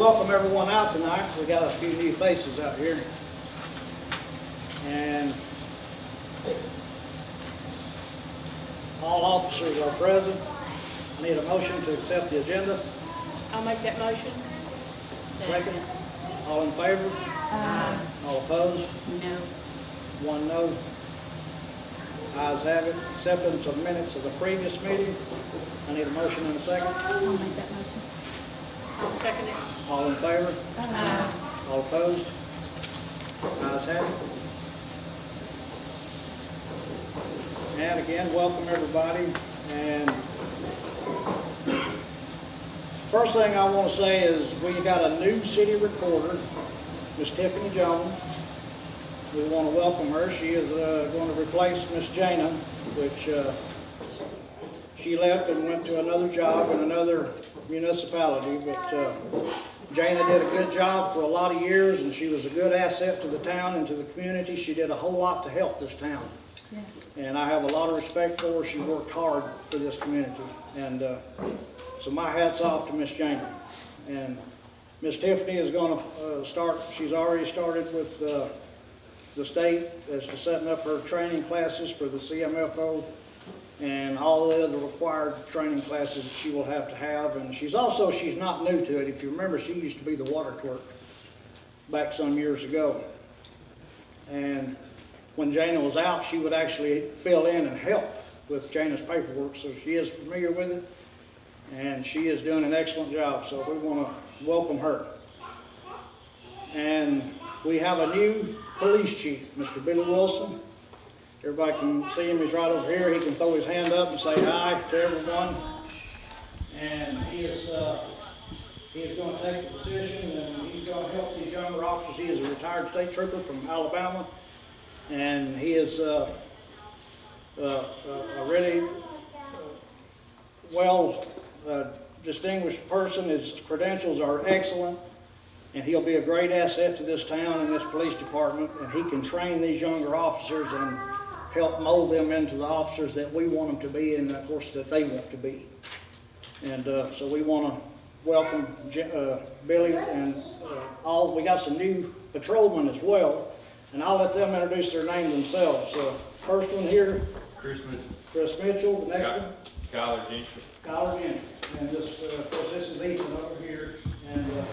welcome everyone out tonight. We got a few new faces out here. And all officers are present. I need a motion to accept the agenda. I'll make that motion. Second. All in favor? All opposed? No. One no. Ayes have it. Acceptance of minutes of the previous meeting. I need a motion and a second. I'll make that motion. I'll second it. All in favor? All opposed? Ayes have it. And again, welcome everybody. And first thing I want to say is we got a new city recorder, Miss Tiffany Jones. We want to welcome her. She is going to replace Miss Jana, which she left and went to another job in another municipality. But Jana did a good job for a lot of years, and she was a good asset to the town and to the community. She did a whole lot to help this town. Yeah. And I have a lot of respect for her. She worked hard for this community. And so my hat's off to Miss Jana. And Miss Tiffany is going to start, she's already started with the state as to setting up her training classes for the CMFO and all the other required training classes that she will have to have. And she's not new to it. If you remember, she used to be the water clerk back some years ago. And when Jana was out, she would actually fill in and help with Jana's paperwork, so she is familiar with it, and she is doing an excellent job, so we want to welcome her. And we have a new police chief, Mr. Billy Wilson. Everybody can see him, he's right over here. He can throw his hand up and say hi to everyone. And he is going to take the position, and he's going to help these younger officers. He is a retired state trooper from Alabama. And he is a really well distinguished person. His credentials are excellent, and he'll be a great asset to this town and this police department. And he can train these younger officers and help mold them into the officers that we want them to be, and of course that they want to be. And so we want to welcome Billy and we got some new patrolmen as well. And I'll let them introduce their name themselves. First one here. Chris Mitchell. Chris Mitchell. The next one. Skylar Gentry. Skylar Gentry. And this, of course, this is Ethan over here. And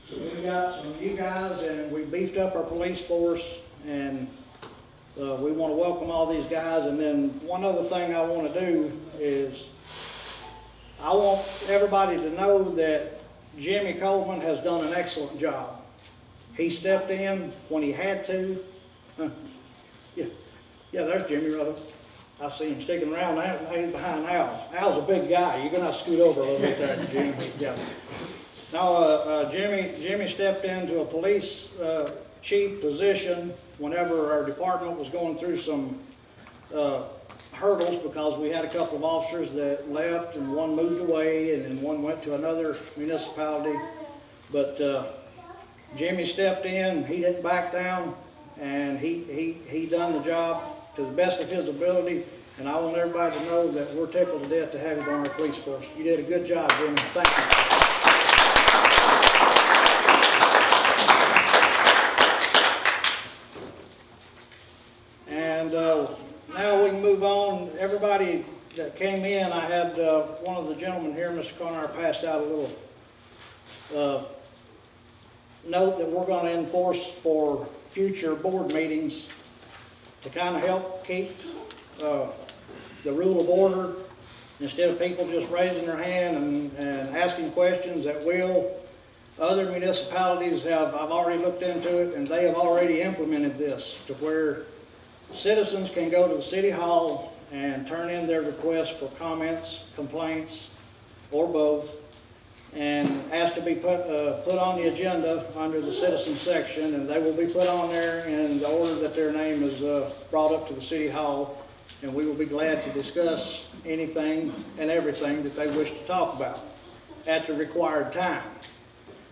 so we got some new guys, and we beefed up our police force, and we want to welcome all these guys. And then one other thing I want to do is I want everybody to know that Jimmy Coleman has done an excellent job. He stepped in when he had to. Yeah, there's Jimmy right up. I see him sticking around now. He's behind Al. Al's a big guy. You're going to have to scoot over a little bit there, Jimmy. Yeah. Now, Jimmy stepped into a police chief position whenever our department was going through some hurdles, because we had a couple of officers that left, and one moved away, and then one went to another municipality. But Jimmy stepped in, he didn't back down, and he done the job to the best of his ability, and I want everybody to know that we're tickled to death to have you on our police force. You did a good job, Jimmy. Thank you. And now we can move on. Everybody that came in, I had one of the gentlemen here, Mr. Conner, passed out a little note that we're going to enforce for future board meetings to kind of help keep the rule of order, instead of people just raising their hand and asking questions at will. Other municipalities I've already looked into it, and they have already implemented this to where citizens can go to the city hall and turn in their requests for comments, complaints, or both, and asked to be put on the agenda under the citizens section, and they will be put on there in the order that their name is brought up to the city hall, and we will be glad to discuss anything and everything that they wish to talk about at the required time.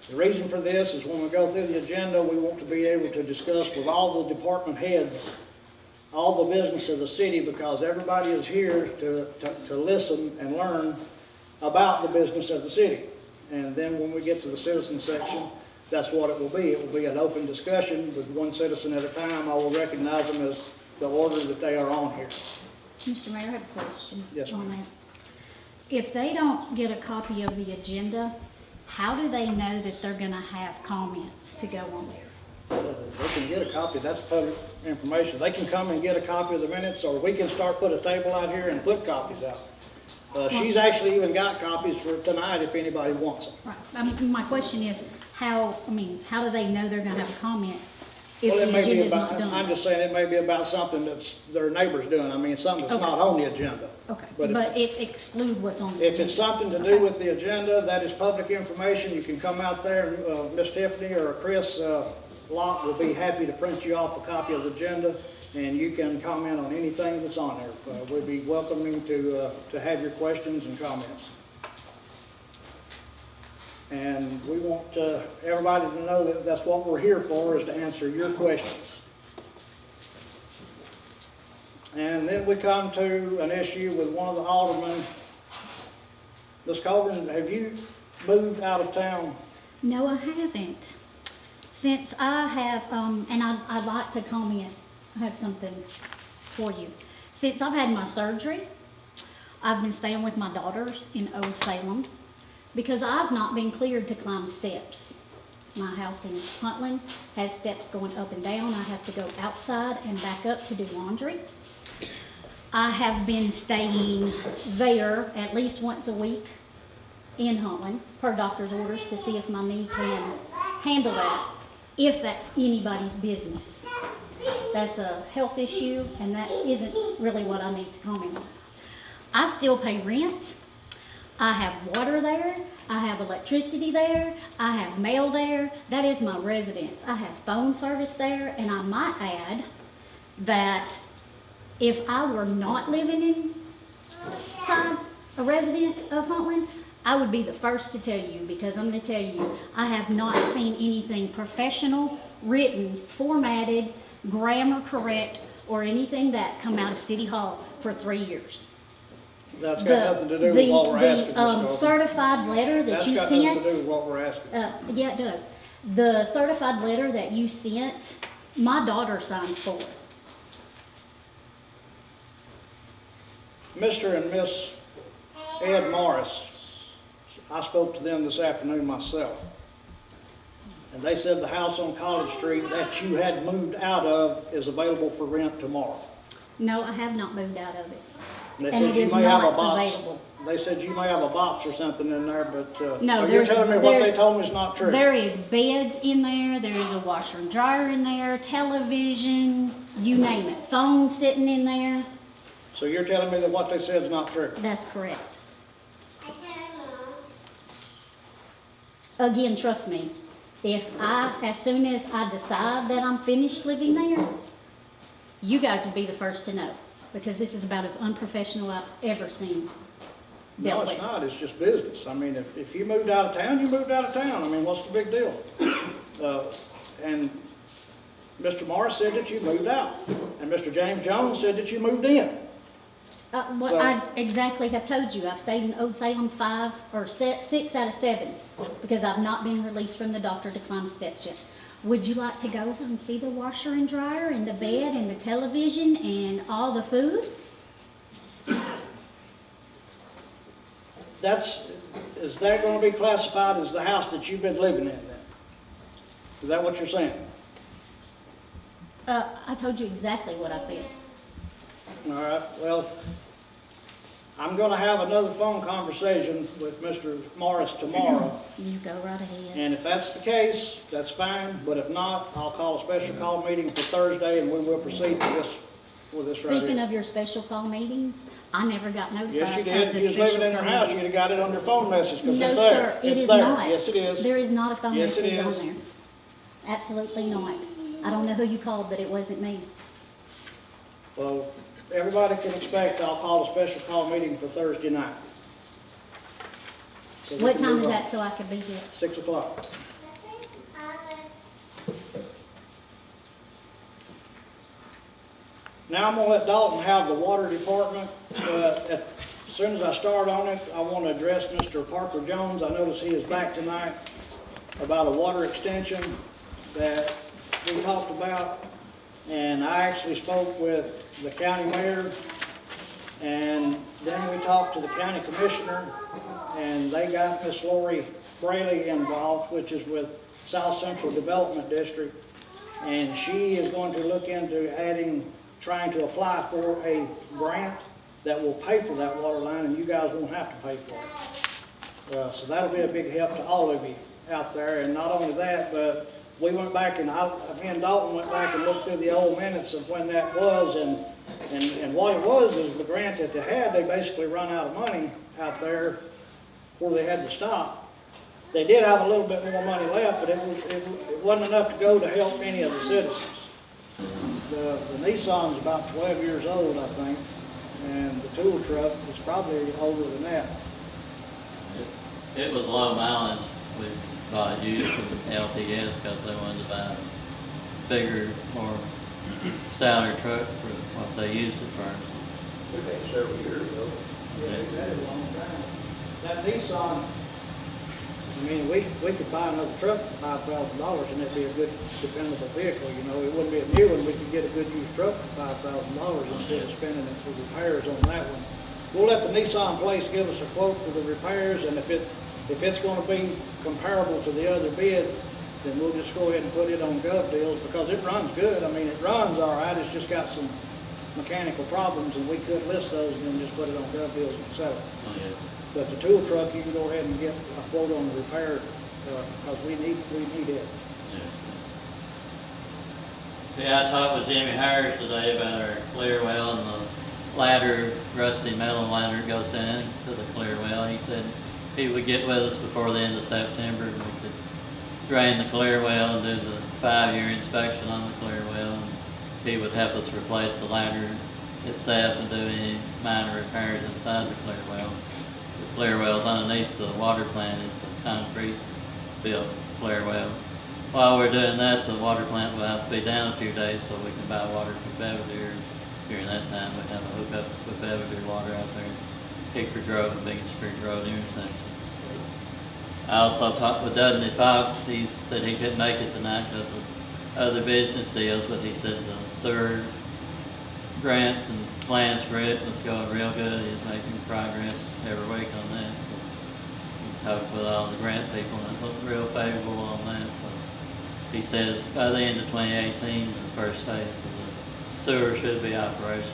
The reason for this is when we go through the agenda, we want to be able to discuss with all the department heads all the business of the city, because everybody is here to listen and learn about the business of the city. and then when we get to the citizen section, that's what it will be. It will be an open discussion with one citizen at a time. I will recognize them as the order that they are on here. Mr. Mayor, I have a question Yes, on ma'am. that. If they don't get a copy of the agenda, how do they know that they're gonna have comments to go on there? They can get a copy, that's public information. They can come and get a copy of the minutes, or we can start put a table out here and put copies out. She's actually even got copies for tonight if anybody wants them. Right, my question is, how do they know they're gonna have a comment if Well, it the may be agenda's about, not I'm done? just saying it may be about something that's their neighbor's doing. I mean, something that's Okay. not on the agenda. Okay, but if- but it exclude what's on the If agenda? it's something to do with the agenda, that is public information, you can come out there, Miss Tiffany or Chris Locke will be happy to print you off a copy of the agenda, and you can comment on anything that's on there. We'd be welcoming to have your questions and comments. And we want everybody to know that that's what we're here for, is to answer your questions. And then we come to an issue with one of the aldermen. Ms. Colburn, have you moved out of town? No, I haven't. Since I have, and I'd like to comment, I have something for you. Since I've had my surgery, I've been staying with my daughters in Old Salem because I've not been cleared to climb steps. My house in Huntland has steps going up and down. I have to go outside and back up to do laundry. I have been staying there at least once a week in Huntland per doctor's orders to see if my knee can handle that, if that's anybody's business. That's a health issue, and that isn't really what I need to comment on. I still pay rent. I have water there. I have electricity there. I have mail there. That is my residence. I have phone service there, and I might add that if I were not living inside a resident of Huntland, I would be the first to tell you, because I'm going to tell you, I have not seen anything professional, written, formatted, grammar correct, or anything that come out of City Hall for 3 years. That's got nothing to do with what we're asking, Ms. Colburn. Certified letter that you That's got nothing sent. to do with what we're asking. Yeah, it does. The certified letter that you sent, my daughter signed for it. Mr. and Miss Ed Morris, I spoke to them this afternoon myself. And they said the house on College Street that you had moved out of is available for rent tomorrow. No, I have not moved out of it. They And said it you is may have a not box. available. They said you may have a box or something in there, but, No, so you're there's- telling me what they there's- told me is not true? There is beds in there, there is a washer and dryer in there, television, you name it, phone sitting in there. So you're telling me that what they said is not true? That's correct. Again, trust me, as soon as I decide that I'm finished living there, you guys will be the first to know, because this is about as unprofessional I've ever seen No, dealt it's with. not, it's just business. I mean, if you moved out of town, you moved out of town. I mean, what's the big deal? And Mr. Morris said that you moved out, and Mr. James Jones said that you moved in. What So- I exactly have told you, I've stayed in Old Salem 6 out of 7, because I've not been released from the doctor to climb steps yet. Would you like to go over and see the washer and dryer and the bed and the television and all the food? Is that gonna be classified as the house that you've been living in then? Is that what you're saying? I told you exactly what I said. All right, well, I'm gonna have another phone conversation with Mr. Morris tomorrow. You go right ahead. And if that's the case, that's fine, but if not, I'll call a special call meeting for Thursday and we will proceed with this right Speaking here. of your special call meetings, I never got notified Yes, you of the did. If you was living special in your call house, meeting. you'd have got it on your phone message, because No, it's there. sir, it It's is there. not. Yes, it is. There is not a phone Yes, it message on is. there. Absolutely not. I don't know who you called, but it wasn't me. Well, everybody can expect I'll call a special call meeting for Thursday night. So we What can time move is on. that so I could be here? 6 o'clock. Now I'm gonna let Dalton have the water department, at soon as I start on it, I want to address Mr. Parker Jones. I notice he is back tonight about a water extension that we talked about. And I actually spoke with the county mayor, and then we talked to the county commissioner, and they got Miss Lori Braley involved, which is with South Central Development District. And she is going to look into trying to apply for a grant that will pay for that water line, and you guys won't have to pay for it. So that'll be a big help to all of you out there. And not only that, but we went back and me and Dalton went back and looked through the old minutes of when that was, and what it was is the grant that they had, they basically run out of money out there where they had to stop. They did have a little bit more money left, but it wasn't enough to go to help any of the citizens. The Nissan's about 12 years old, I think, and the tool truck is probably older than that. It was low mileage. We bought used from LPS because they wanted to buy a bigger, more stouter truck for what they used it for. We've had several years ago. Yeah, they've had it a long time. That Nissan, I mean, we could buy another truck for $5,000 and it'd be a good, dependable vehicle, you know. It wouldn't be a new one. We could get a good used truck for $5,000 instead of spending it for repairs on that one. We'll let the Nissan place give us a quote for the repairs, and if it's gonna be comparable to the other bid, then we'll just go ahead and put it on gov deals, because it runs good. I mean, it runs all right. It's just got some mechanical problems, and we could list those and then just put it on gov deals and sell it. Oh, yeah. But the tool truck, you can go ahead and get a quote on the repair, because we need it. Yeah, I talked with Jimmy Harris today about our clear well and the ladder, rusty metal ladder that goes down to the clear well. He said he would get with us before the end of September, and we could drain the clear well and do the 5-year inspection on the clear well. And he would help us replace the ladder itself and do any minor repairs inside the clear well. The clear well's underneath the water plant. It's a concrete built clear well. While we're doing that, the water plant will have to be down a few days so we can buy water from Belvedere. During that time, we have a hookup with Belvedere water out there, Hickory Grove and Biggins Creek Road intersection. I also talked with Dudley Fox. He said he couldn't make it tonight because of other business deals, but he said the sewer grants and plans for it was going real good. He's making progress every week on that. So he talked with all the grant people and it looked real favorable on that. So he says by the end of 2018, the first phase of the sewer should be operational.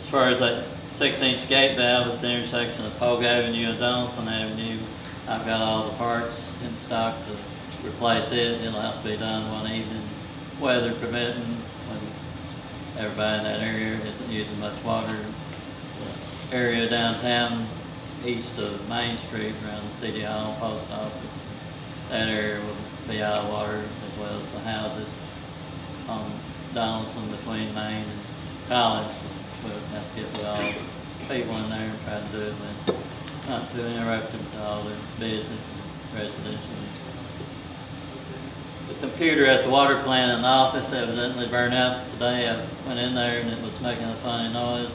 As far as that 6-inch gate valve at the intersection of Pogue Avenue and Donaldson Avenue, I've got all the parts in stock to replace it. It'll have to be done one evening, weather permitting, when everybody in that area isn't using much water. The area downtown, east of Main Street, around the City Hall, Post Office, that area will be out of water, as well as the houses on Donaldson between Main and College. So we'll have to get with all the people in there and try to do it, but not too interrupting to all their business and residential. The computer at the water plant in the office evidently burned out today. I went in there and it was making a funny noise.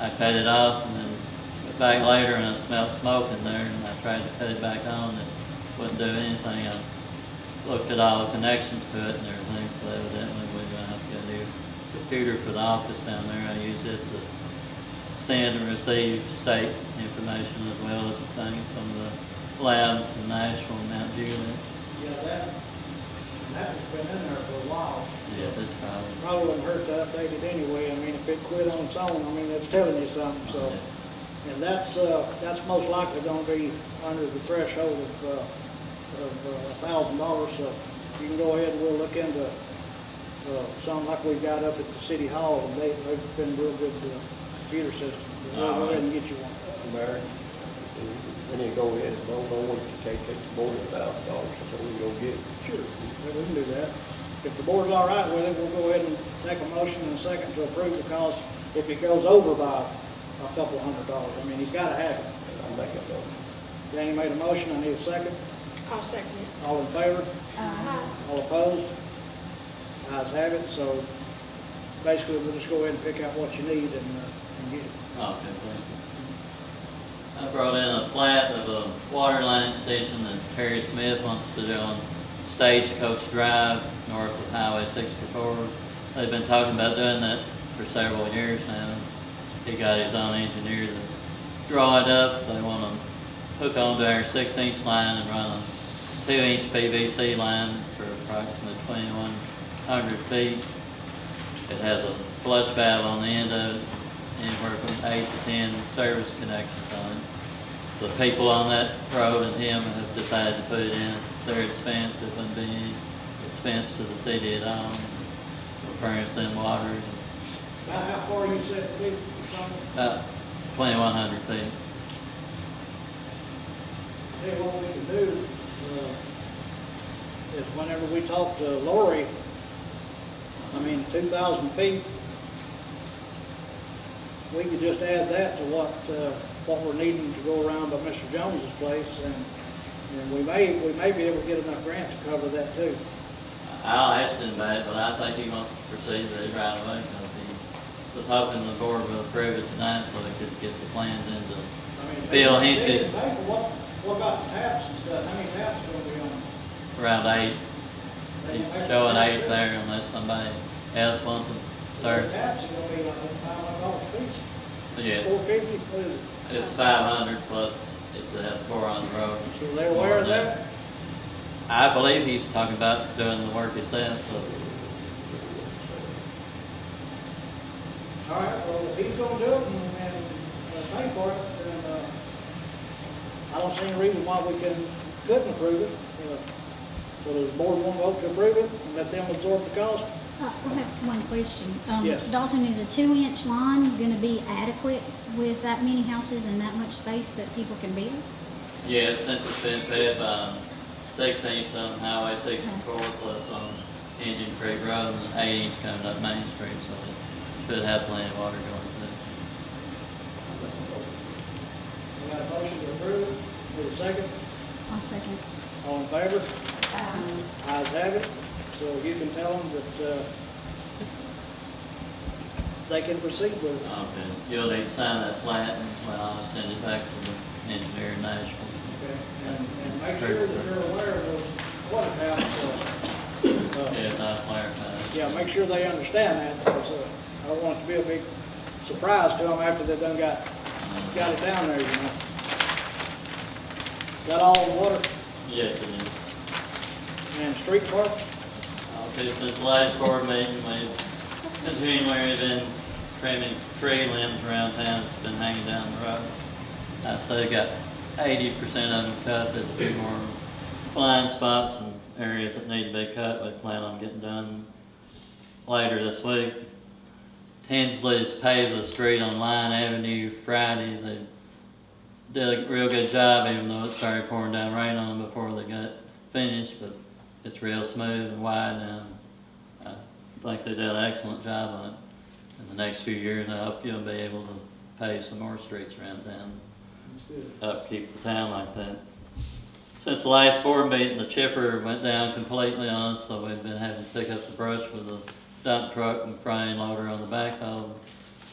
I cut it off and then went back later and I smelled smoke in there, and I tried to cut it back on and it wouldn't do anything. I looked at all the connections to it and everything, so evidently we're going to have to get a new computer for the office down there. I use it to send and receive state information as well as things from the labs in Nashville and Mount Juliet. Yeah, that's been in there for a while. Yes, it's probably. Probably wouldn't hurt to update it anyway. I mean, if it quit on its own, I mean, it's telling you something, so. And that's most likely gonna be under the threshold of $1,000, so you can go ahead and we'll look into something like we've got up at the City Hall, and they've been real good to the computer system. We'll go ahead and get you one. Mayor, we need to go ahead and vote on it, to take the board $1,000, so we can go get it. Sure, we can do that. If the board's all right with it, we'll go ahead and take a motion in a second to approve, because if it goes over by a couple $100, I mean, he's gotta have it. I'll make a motion. Danny made a motion, I need a second. I'll second it. All in favor? Aye. All opposed? Ayes have it, so basically, we'll just go ahead and pick out what you need and get it. Okay, thank you. I brought in a plat of a water line extension that Terry Smith wants to do on Stagecoach Drive, north of Highway 64. They've been talking about doing that for several years now. He got his own engineer to draw it up. They want to hook onto our 6-inch line and run a 2-inch PVC line for approximately 2,100 feet. It has a flush valve on the end of it, anywhere from 8 to 10 service connections on it. The people on that road and him have decided to put it in at their expense. It wouldn't be any expense to the city at all. We'll furnish them water. About how far you said to be from? About 2,100 feet. Tell you what we can do, is whenever we talk to Lori, 2,000 feet, we could just add that to what we're needing to go around by Mr. Jones's place, and we may be able to get enough grant to cover that too. I'll ask him about it, but I think he wants to proceed with it right away because he was hoping the board would approve it tonight so they could get the plans into Bill Hinch's. What about the taps and stuff? How many taps are going to be on? Around 8. He's showing 8 there unless somebody else wants them, The sir. taps are going to be like $500 each. Yes, $450, what is it? it's 500 plus if they have 4 on the road. So they're aware of that? I believe he's talking about doing the work himself, so. All right, well, if he's going to do it and pay for it, then I don't see any reason why we couldn't approve it. So does the board want to vote to approve it and let them absorb the cost? I have one question. Yes. Dalton, is a 2-inch line going to be adequate with that many houses and that much space that people can build? Yes, since it's been fed by 6-inch on Highway 64 plus on Indian Creek Road and 8-inch coming up Main Street, so it should have plenty of water going through. We got a motion to approve, with a second. I'll second. All in favor? Ayes have it. So you can tell them that they can proceed with it. Okay, you'll need to sign that plat and I'll send it back to the engineer in Nashville. Okay, and make sure that they're aware of those water taps. Yes, I'll clarify. Yeah, make sure they understand that, because I don't want it to be a big surprise to them after they've done got it down there, you know. Got all the water Yes, it is. and street park? Okay, since the last board meeting, we've continually been trimming tree limbs around town that's been hanging down the road. I'd say got 80% of them cut. There's a few more blind spots and areas that need to be cut. We plan on getting done later this week. Tinsley's paved the street on Line Avenue Friday. They did a real good job, even though it started pouring down rain on them before they got finished, but it's real smooth and wide now. I think they did an excellent job on it. In the next few years, I hope you'll be able to pave some more streets around town. Upkeep the town like that. Since the last board meeting, the chipper went down completely on us, so we've been having to pick up the brush with a dump truck and frame loader on the backhoe.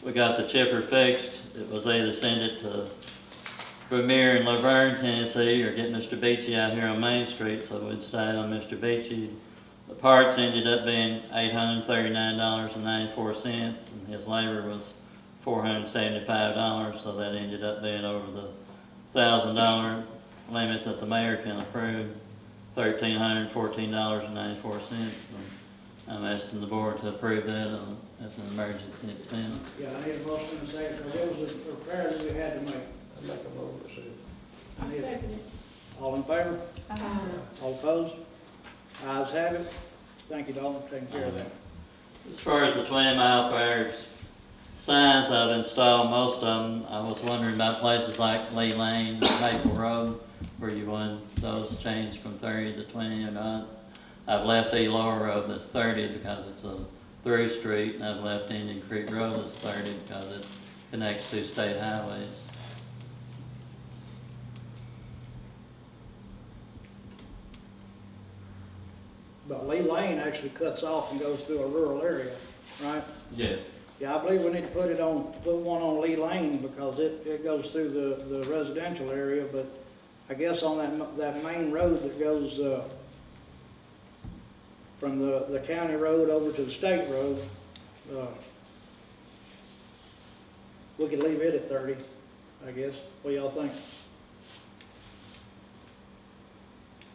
We got the chipper fixed. It was either send it to Vermeer in Laverne, Tennessee, or get Mr. Beachy out here on Main Street, so we decided on Mr. Beachy. The parts ended up being $839.94, and his labor was $475, so that ended up being over the $1,000 limit that the mayor can approve, $1,314.94. I'm asking the board to approve that as an emergency expense. Yeah, I need a motion to say, because it was a repair that we had to make. I make a motion to see. I need it. All in favor? All opposed? Ayes have it. Thank you, Dalton, for taking care of that. As far as the 20 mile per hour signs, I've installed most of them. I was wondering about places like Lee Lane and Maple Road, where you want those changed from 30 to 20 or not. I've left Eloy Road that's 30 because it's a through street, and I've left Indian Creek Road as 30 because it connects two state highways. But Lee Lane actually cuts off and goes through a rural area. right? Yes. Yeah, I believe we need to put one on Lee Lane because it goes through the residential area, but I guess on that main road that goes, from the county road over to the state road, we could leave it at 30, I guess. What y'all think?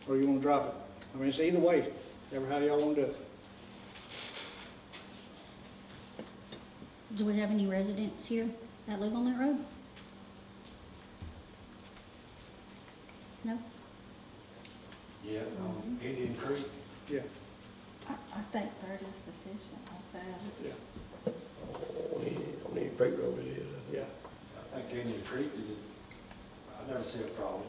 Or you wanna drop it? I mean, it's either way, ever how y'all wanna do it. Do we have any residents here that live on that road? No? Yeah, Indian Creek. Yeah, I think 30 is sufficient, I think. yeah, On any creek road it is, I yeah, I think Indian Creek, I never see a problem.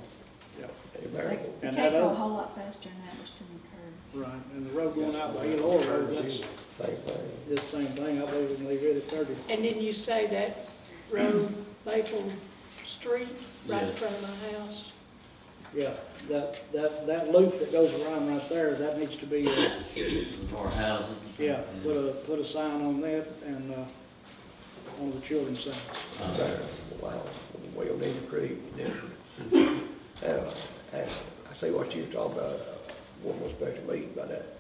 yeah. think. They Variable. And can't that go a other- whole lot faster than that, was too many curves. Right, and the road going out by Elora Road, that's Same thing. the same thing. I believe we can leave it at 30. And didn't you say that road, Maple Street, right in Yes. front of my house? Yeah, that loop that goes around right there, that needs to be, More houses. yeah, put a sign on that and, on the children's sign. There, wow, way on Indian Creek, then, I see what you was talking about, one more special meeting about that,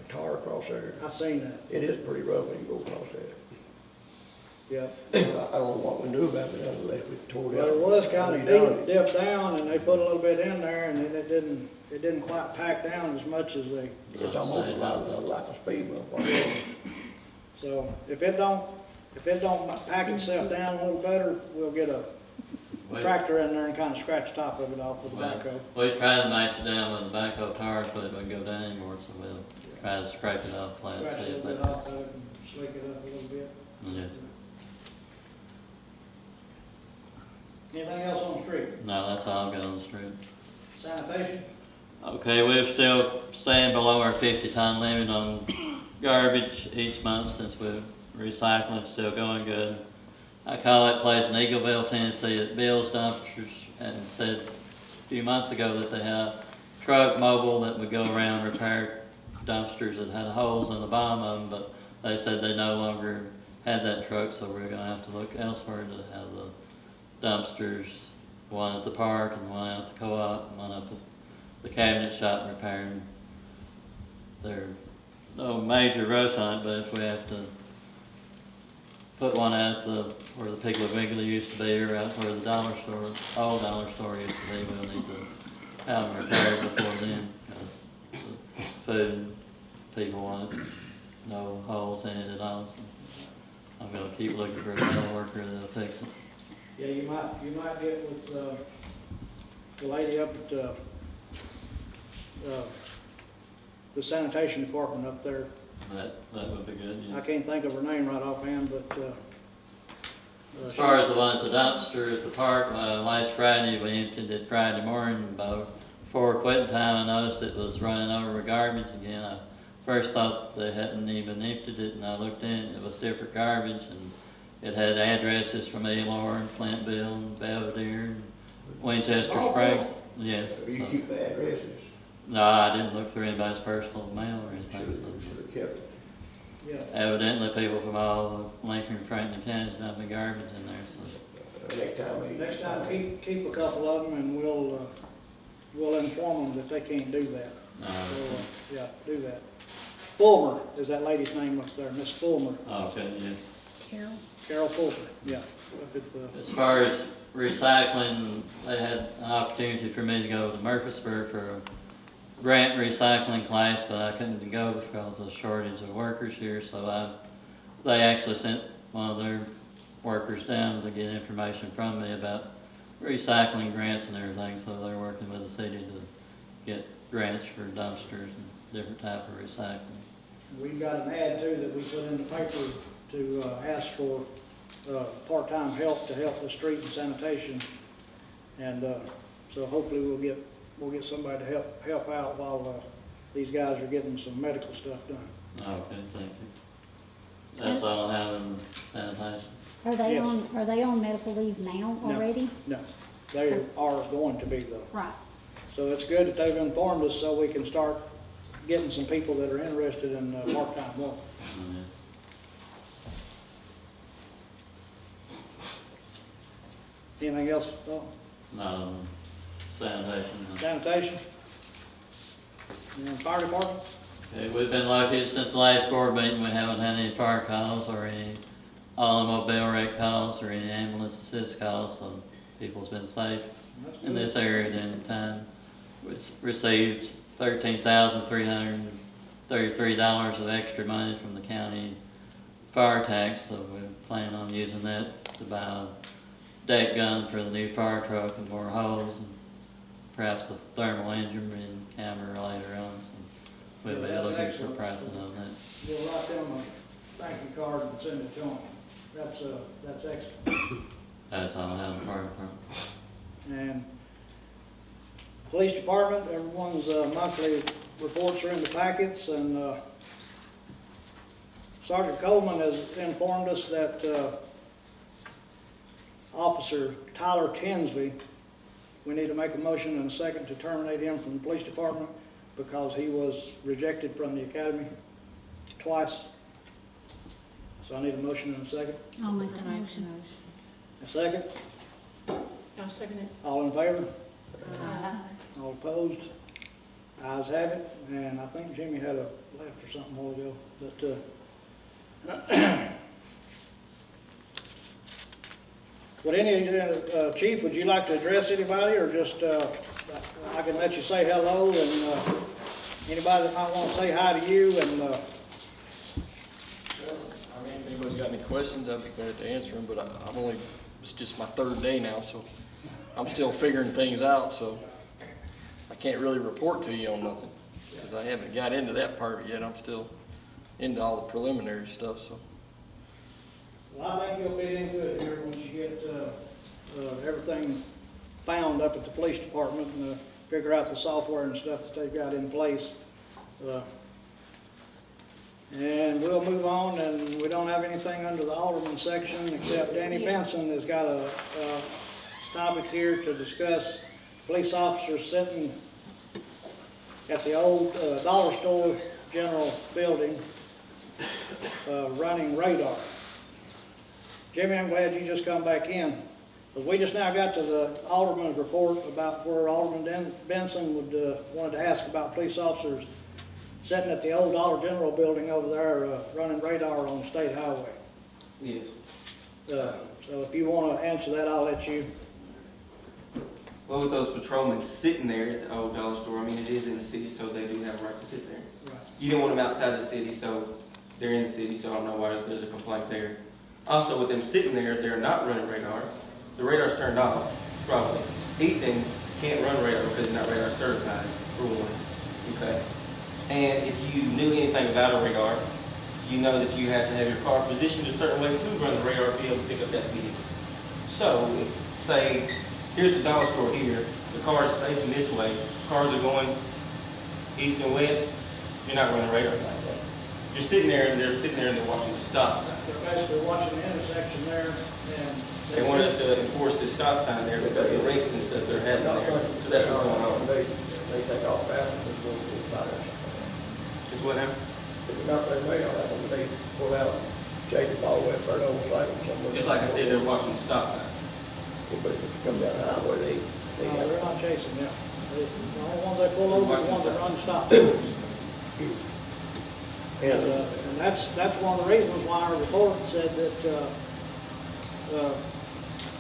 the tar across there. I seen that, It is pretty rough when you go across there. yeah. I don't know what we knew about it unless we tore it out. But it was kind of Redone it. dipped down and they put a little bit in there and then it didn't quite pack down as much as they, It's almost like a speed bump. so if it don't pack itself down a little better, we'll get a tractor in there and kind of scratch the top of it off with the backhoe. We tried to mash it down with the backhoe tires, but it wouldn't go down anymore, so we'll try to scrape it off flat. Scratch see a if little bit that- off of it and slick it up a little bit. Yes. Anything else on the street? No, that's all I've got on the street. Sanitation? Okay, we're still staying below our 50-ton limit on garbage each month since we're recycling, it's still going good. I called that place in Eagleville, Tennessee, that builds dumpsters, and said a few months ago that they had a truck mobile that would go around and repair dumpsters that had holes in the bottom of them, but they said they no longer had that truck, so we're gonna have to look elsewhere to have the dumpsters, one at the park and one at the co-op, and one up at the cabinet shop repairing. There's no major rush on it, but if we have to put one at where the Piggly Wiggly used to be, or out where the old dollar store used to be, we'll need to have them repaired before then, because the food people want it, no holes in it at all. So I'm gonna keep looking for a metal worker that'll fix it. Yeah, you might get with, the lady up at, the sanitation department up there. That would be good, yeah. I can't think of her name right offhand, but, As far as the one at the dumpster at the park, last Friday, we emptied it Friday morning, about before quitting time, I noticed it was running over with garbage again. I first thought they hadn't even emptied it, and I looked in, it was different garbage, and it had addresses from Elor and Flintville and Belvedere and Winchester Oh, Springs. Yes. You so- keep the addresses. No, I didn't look through anybody's personal mail or anything. Should So have kept it. yeah, evidently, people from all of Lincoln and Franklin counties dumping garbage in there, so. Next time. keep a couple of them and we'll inform them that they can't do that. So, yeah, do that. Fulmer is that lady's name up there, Miss Fulmer, Okay, yeah. Carol? Carol Fulmer, yeah. Up at the, As far as recycling, they had an opportunity for me to go to Murfreesboro for a grant recycling class, but I couldn't go because of the shortage of workers here, so they actually sent one of their workers down to get information from me about recycling grants and everything, so they're working with the city to get grants for dumpsters and different type of recycling. we've got an ad too that we put in the paper to, ask for, part-time help to help the street and sanitation. And, so hopefully we'll get somebody to help out while, these guys are getting some medical stuff done. Okay, thank you. That's all I have in sanitation. Are they Yes. on medical leave now No. already? No, they are going to be though. Right. So it's good that they've informed us so we can start getting some people that are interested in part-time work. Anything else? No, sanitation. Sanitation? And fire department? Okay, we've been lucky since the last board meeting, we haven't had any fire calls or any automobile wreck calls or any ambulance assist calls, so people's been safe in this area during the time. We received $13,333 of extra money from the county fire tax, so we're planning on using that to buy a deck gun for the new fire truck and more hose and perhaps a thermal engine and camera later on. So we'll be looking for pricing on that. We'll write them a thank you card and send it to them. That's excellent. That's all I have in the fire department. And police department, everyone's monthly reports are in the packets, and Sergeant Coleman has informed us that Officer Tyler Tinsby, we need to make a motion and a second to terminate him from the police department because he was rejected from the academy twice. So I need a motion and a second. I'll make the motion. A second? I'll second it. All in favor? Aye. All opposed? Ayes have it, and I think Jimmy had a left or something a while ago, but, would any, Chief, would you like to address anybody, or just, I can let you say hello, and, anybody that might want to say hi to you, and, Well, I mean, if anybody's got any questions, I'd be glad to answer them, but it's just my third day now, so I'm still figuring things out, so I can't really report to you on nothing, because I haven't got into that part of it yet. I'm still into all the preliminary stuff, so. well, I think you'll fit in good here once you get, everything found up at the police department and, figure out the software and stuff that they've got in place. And we'll move on, and we don't have anything under the Alderman section, except Danny Benson has got a topic here to discuss police officers sitting at the old dollar store general building running radar. Jimmy, I'm glad you just come back in. But we just now got to the Alderman's report about where Alderman Benson wanted to ask about police officers sitting at the old Dollar General building over there running radar on the state highway. Yes. So if you want to answer that, I'll let you. Well, with those patrolmen sitting there at the old dollar store, I mean, it is in the city, so they do have a right to sit there. Right. You don't want them outside the city, so they're in the city, so I don't know why there's a complaint there. Also, with them sitting there, if they're not running radar, the radar's turned off, probably. Ethan can't run radar because he's not radar certified, for one, okay? And if you knew anything about a radar, you know that you have to have your car positioned a certain way to run the radar to be able to pick up that vehicle. So, if, say, here's the dollar store here, the car is facing this way, cars are going east and west, you're not running radar like that. You're sitting there and they're sitting there and they're watching the stop sign. They're basically watching the intersection there, and They want us to enforce the stop sign there because of the wrecks and stuff they're having there. So that's what's going on. They take off after the fire. Is what happened? If you're not running radar, that's when they pull out, chase it all the way up there, old cycle somewhere. Just like I said, they're watching the stop sign. But if you come down the highway, no, they're not chasing them. The only ones they pull over are the ones that run stop. And that's one of the reasons why our report said that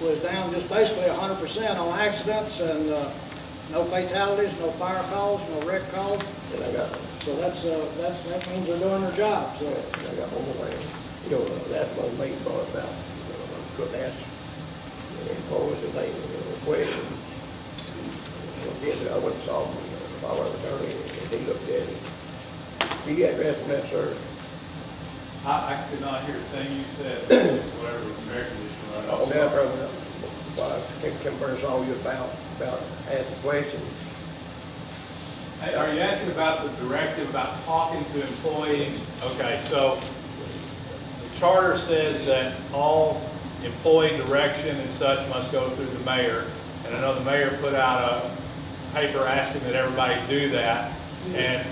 was down just basically 100% on accidents and no fatalities, no fire calls, no wreck calls. And I got, So that means they're doing their job. So I got one more thing. You know, that's one main part about, couldn't ask the employees if they question. Again, I went and saw him, the power attorney, and he looked at it. He addressed that, sir. I could not hear a thing you said, whatever the air conditioner right Oh, off. now, brother, Kim Burns saw you about asking questions. Hey, are you asking about the directive about talking to employees? Okay, so the charter says that all employee direction and such must go through the mayor. And I know the mayor put out a paper asking that everybody do that. And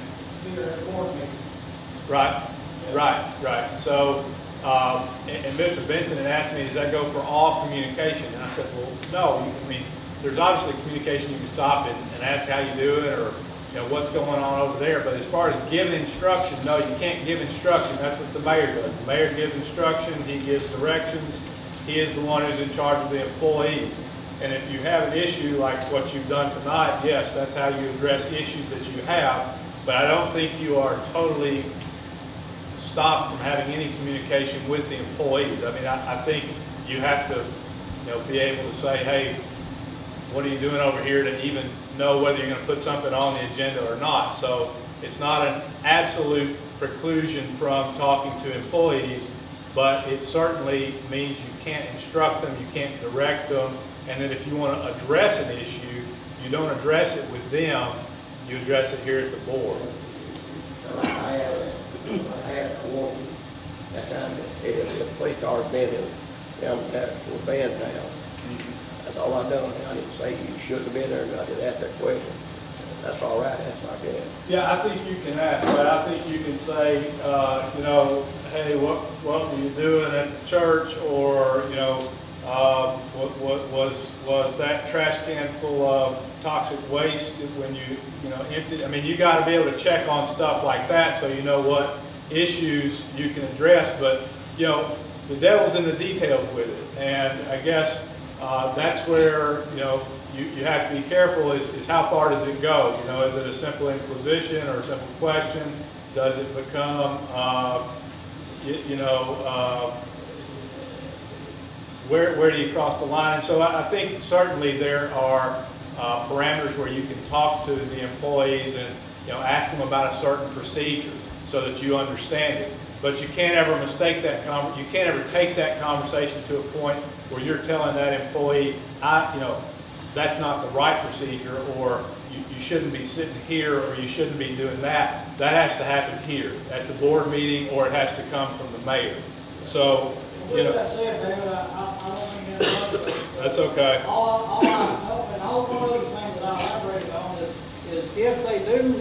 right. So And Mr. Benson had asked me, does that go for all communication? And I said, well, no, I mean, there's obviously communication you can stop and ask how you do it, or, you know, what's going on over there. But as far as giving instruction, no, you can't give instruction. That's what the mayor does. The mayor gives instruction, he gives directions. He is the one who's in charge of the employees. And if you have an issue like what you've done tonight, yes, that's how you address issues that you have. But I don't think you are totally stopped from having any communication with the employees. I mean, I think you have to, you know, be able to say, hey, what are you doing over here, to even know whether you're going to put something on the agenda or not. So it's not an absolute preclusion from talking to employees, but it certainly means you can't instruct them, you can't direct them, and that if you want to address an issue, you don't address it with them, you address it here at the board. I had one, that time, the police car had been down there to a band town. That's all I done. I didn't say you shouldn't have been there, and I did ask that question. That's all right, that's like that. Yeah, I think you can ask, but I think you can say, you know, hey, what were you doing at the church, or, you know, what was that trash can full of toxic waste when you know, emptied? I mean, you got to be able to check on stuff like that so you know what issues you can address. But, you know, the devil's in the details with it, and I guess that's where, you know, you have to be careful is how far does it go? You know, is it a simple inquisition or a simple question? Does it become, you know, where do you cross the line? And so I think certainly there are parameters where you can talk to the employees and, you know, ask them about a certain procedure so that you understand it. But you can't ever mistake that you can't ever take that conversation to a point where you're telling that employee, you know, that's not the right procedure, or you shouldn't be sitting here, or you shouldn't be doing that. That has to happen here at the board meeting, or it has to come from the mayor. So, you know. With that said, David, I don't think that's That's okay. All one other thing that I elaborated on is if they do,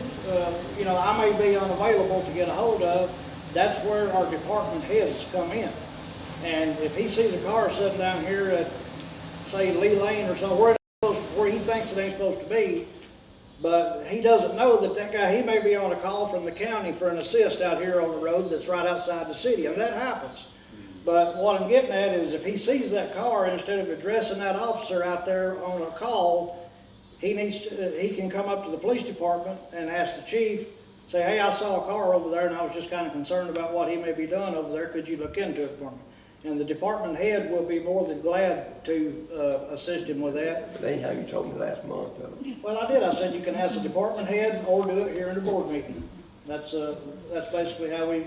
you know, I may be unavailable to get a hold of, that's where our department heads come in. And if he sees a car sitting down here at, say, Lee Lane or somewhere, where he thinks it ain't supposed to be, but he doesn't know that guy, he may be on a call from the county for an assist out here on the road that's right outside the city, and that happens. But what I'm getting at is if he sees that car, instead of addressing that officer out there on a call, he can come up to the police department and ask the chief, say, hey, I saw a car over there and I was just kind of concerned about what he may be doing over there. Could you look into it for me? And the department head will be more than glad to assist him with that. But that ain't how you told me last month, though. Well, I did. I said you can ask the department head or do it here in the board meeting. That's basically how we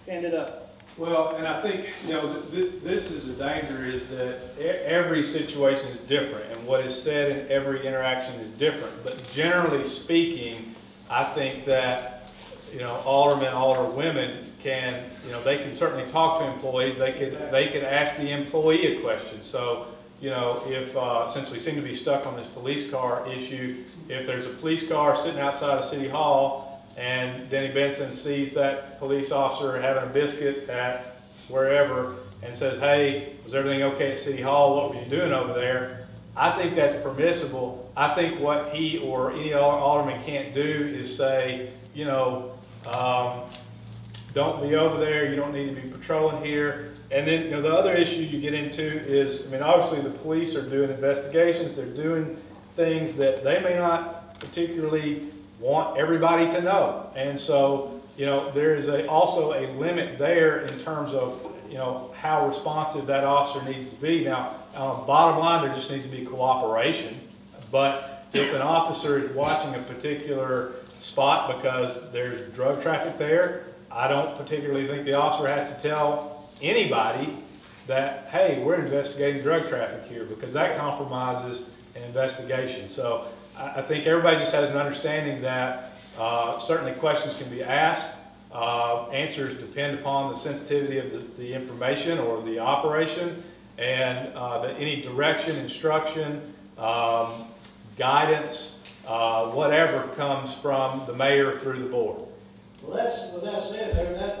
ended up. Well, and I think, you know, this is the danger, is that every situation is different, and what is said in every interaction is different. But generally speaking, I think that, you know, aldermen, alderwomen can, you know, they can certainly talk to employees. They could ask the employee a question. So, you know, if since we seem to be stuck on this police car issue, if there's a police car sitting outside of City Hall and Denny Benson sees that police officer having a biscuit at wherever and says, hey, was everything okay at City Hall? What were you doing over there? I think that's permissible. I think what he or any alderman can't do is say, you know, don't be over there, you don't need to be patrolling here. And then, you know, the other issue you get into is, I mean, obviously the police are doing investigations, they're doing things that they may not particularly want everybody to know. And so, you know, there is also a limit there in terms of, you know, how responsive that officer needs to be. Now, bottom line, there just needs to be cooperation. But if an officer is watching a particular spot because there's drug traffic there, I don't particularly think the officer has to tell anybody that, hey, we're investigating drug traffic here, because that compromises an investigation. So I think everybody just has an understanding that certainly questions can be asked. Answers depend upon the sensitivity of the information or the operation, and that any direction, instruction, guidance, whatever comes from the mayor through the board. Well, with that said,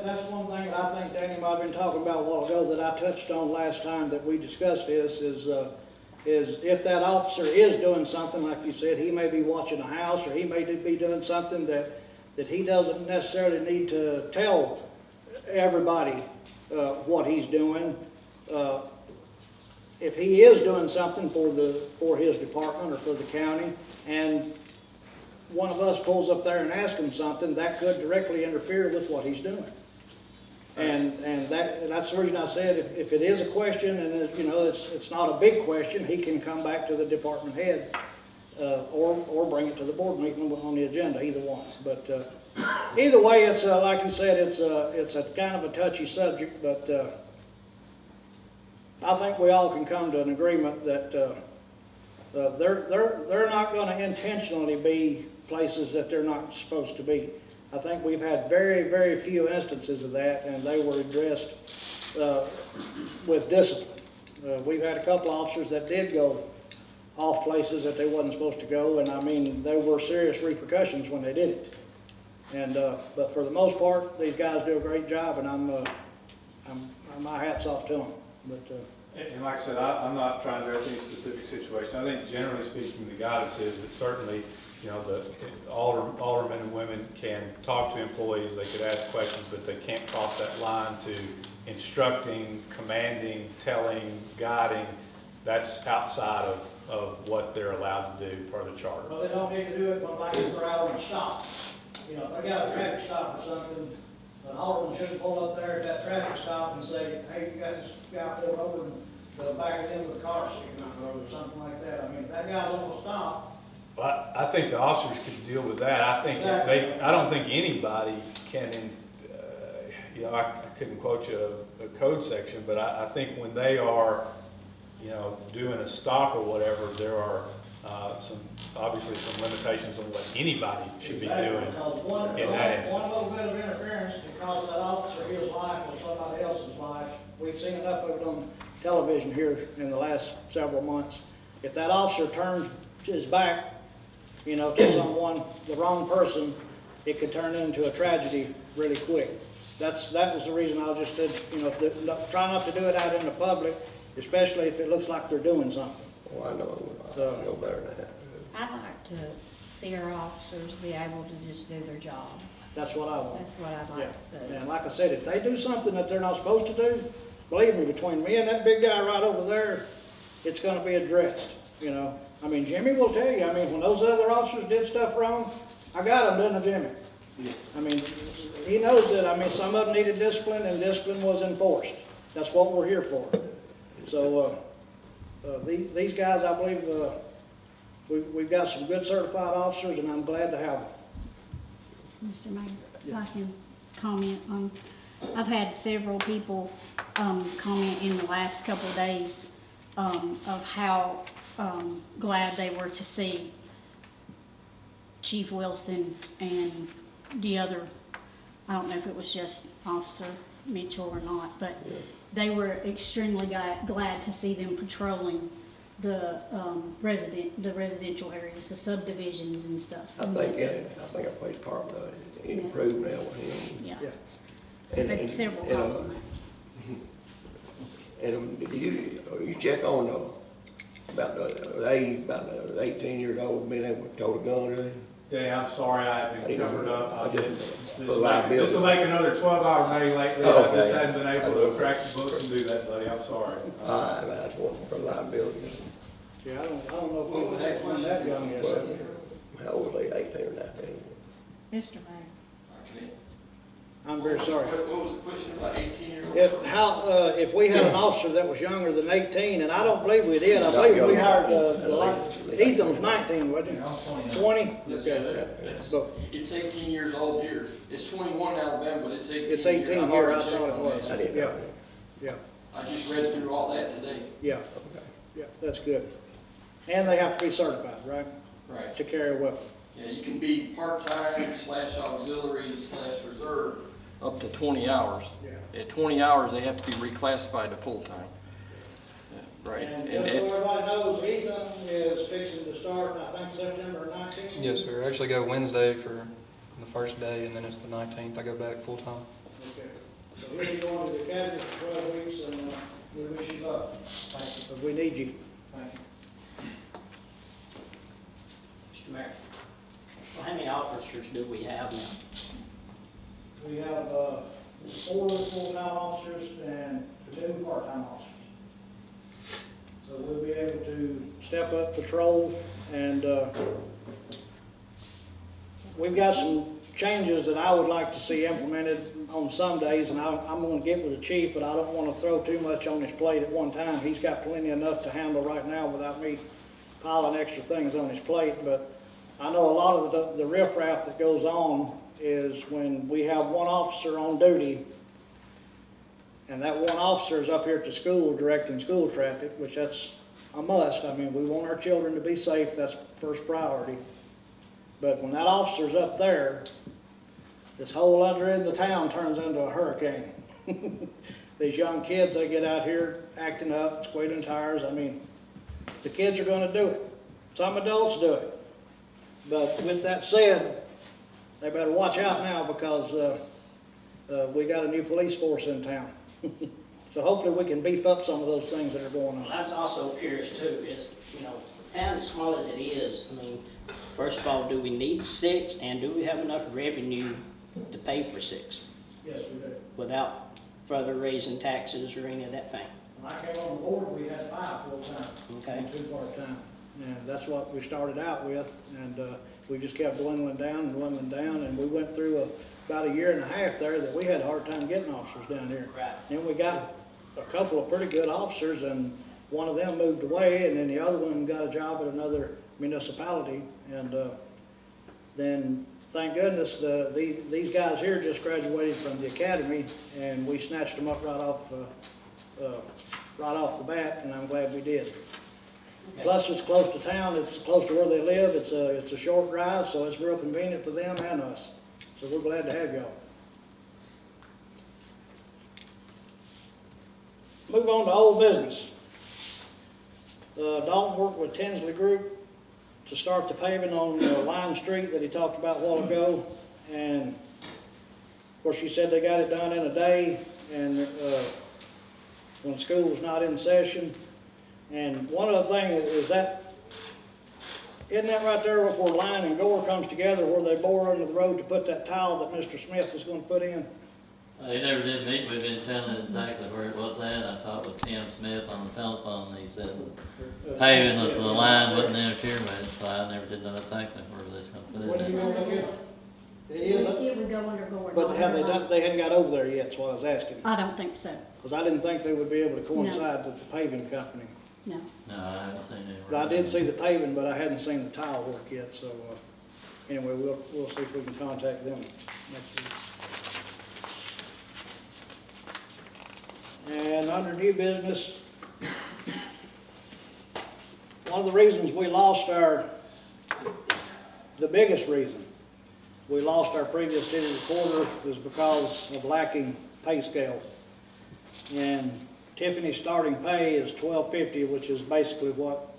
that's one thing that I think Danny might have been talking about a while ago that I touched on last time that we discussed this, is if that officer is doing something, like you said, he may be watching a house, or he may be doing something that he doesn't necessarily need to tell everybody what he's doing. If he is doing something for his department or for the county, and one of us pulls up there and asks him something, that could directly interfere with what he's doing. And that's the reason I said, if it is a question, and it's not a big question, he can come back to the department head, or bring it to the board meeting on the agenda, either one. But either way, it's like you said, it's a kind of a touchy subject, but I think we all can come to an agreement that they're not going to intentionally be places that they're not supposed to be. I think we've had very, very few instances of that, and they were addressed with discipline. We've had a couple officers that did go off places that they wasn't supposed to go, and I mean, there were serious repercussions when they did it. And but for the most part, these guys do a great job, and my hat's off to them. But and like I said, I'm not trying to address any specific situation. I think generally speaking, the guidance is that certainly, the aldermen and women can talk to employees, they could ask questions, but they can't cross that line to instructing, commanding, telling, guiding. That's outside of what they're allowed to do per the charter. well, they don't need to do it when like they're out on stop. If they got a traffic stop or something, an alderman shouldn't pull up there at that traffic stop and say, hey, you got this guy pulled over and back in with a car sticking out the road or something like that. I mean, if that guy's on a stop. But I think the officers could deal with that. I think I don't think anybody can, I couldn't quote you a code section, but I think when they are, doing a stop or whatever, there are obviously some limitations on what anybody should be doing in that instance. One little bit of interference can cost that officer his life or somebody else's life. We've seen enough of it on television here in the last several months. If that officer turns his back, to someone, the wrong person, it could turn into a tragedy really quick. That was the reason I just said, try not to do it out in the public, especially if it looks like they're doing something. Oh, I know better than that. I'd like to see our officers be able to just do their job. That's what I want. That's what I'd like to see. And like I said, if they do something that they're not supposed to do, believe me, between me and that big guy right over there, it's going to be addressed, I mean, Jimmy will tell you, when those other officers did stuff wrong, I got them, didn't I, Jimmy? I mean, he knows that, some of them needed discipline, and discipline was enforced. That's what we're here for. So, these guys, I believe, we've got some good certified officers, and I'm glad to have them. Mr. Mayor, if I can comment on, I've had several people comment in the last couple of days of how glad they were to see Chief Wilson and the other, I don't know if it was just Officer Mitchell or not, but they were extremely glad to see them patrolling the residential areas, the subdivisions and stuff. I think our police department improved now with him. Yeah. And- But several calls on that. And did you check on about the age, about the 18 years old being able to tow a gun or anything? Yeah, I'm sorry, I've been covered up. I didn't. This For liability. will make another 12-hour day lately. Oh, I okay. just hadn't been able to crack the books and do that, buddy. I'm sorry. That's one for liability. Yeah, I don't know if we was actually that young yet. Well, how old was they, 18 or 19? Mr. Mayor. I'm very sorry. What was the question about 18-year-old? If we had an officer that was younger than 18, and I don't believe we did, I believe we hired, Ethan was 19, wasn't he? 20? Yes, Okay. So, It's 18 years old here. It's 21 in Alabama, but it's 18 it's 18 I've here, I already checked thought it on was. that. I didn't Yeah, know. yeah, I just read through all that today. yeah, yeah, that's good. And they have to be certified, right? Right. To carry a weapon. Yeah, you can be part-time / auxiliary / reserve up to 20 hours. Yeah. At 20 hours, they have to be reclassified to full-time. Yeah, right. And And just so everybody knows, Ethan is fixing to start, I think, September 19th. Yes, sir. Actually go Wednesday for the first day, and then it's the 19th, I go back full-time. Okay. So he'll be going to the academy for 12 weeks, and we wish you luck. Thank you. But we need you. Thank you. Mr. Mayor, well, how many officers do we have now? We have 4 full-time officers and 2 part-time officers. So we'll be able to step up patrol, and we've got some changes that I would like to see implemented on some days, and I'm going to get with the chief, but I don't want to throw too much on his plate at one time. He's got plenty enough to handle right now without me piling extra things on his plate, but I know a lot of the riffraff that goes on is when we have one officer on duty, and that one officer is up here at the school directing school traffic, which that's a must. I mean, we want our children to be safe, that's first priority. But when that officer's up there, this whole other end of the town turns into a hurricane. These young kids, they get out here acting up, squealing tires. I mean, the kids are gonna do it. Some adults do it. But with that said, they better watch out now, because we got a new police force in town. So hopefully we can beef up some of those things that are going on. Well, I was also curious too, is, you know, the town as small as it is, I mean, first of all, do we need 6, and do we have enough revenue to pay for 6? Yes, we do. Without further raising taxes or any of that thing? When I came on board, we had 5 full-time Okay. and 2 part-time. And that's what we started out with, and we just kept dwindling down, and we went through about a year and a half there that we had a hard time getting officers down here. Right. Then we got a couple of pretty good officers, and one of them moved away, and then the other one got a job at another municipality, and then thank goodness these guys here just graduated from the academy, and we snatched them up right off the bat, and I'm glad we did. Okay. Plus, it's close to town, it's close to where they live, it's a short drive, so it's real convenient for them and us. So we're glad to have y'all. Move on to old business. Dalton worked with Tinsley Group to start the paving on Line Street that he talked about a while ago. And of course, she said they got it done in a day, and when school was not in session. And one other thing is that, isn't that right there where Line and Gore comes together, where they bore under the road to put that tile that Mr. Smith was going to put in? They never did meet, we've been telling exactly where it was at. I talked with Tim Smith on the telephone, and he said paving of the line wouldn't interfere with it, so I never did know exactly where they was gonna put What are you it. gonna look at? It is, It would go under Gordon. but have they done, they hadn't got over there yet, is what I was asking. I don't think so, Because I didn't think they would be able to coincide with the paving company. no. No, I haven't seen it. But I did see the paving, but I hadn't seen the tile work yet, so, anyway, we'll see if we can contact them next week. And under new business, one of the reasons we lost the biggest reason we lost our previous city recorder was because of lacking pay scales. And Tiffany's starting pay is $12.50, which is basically what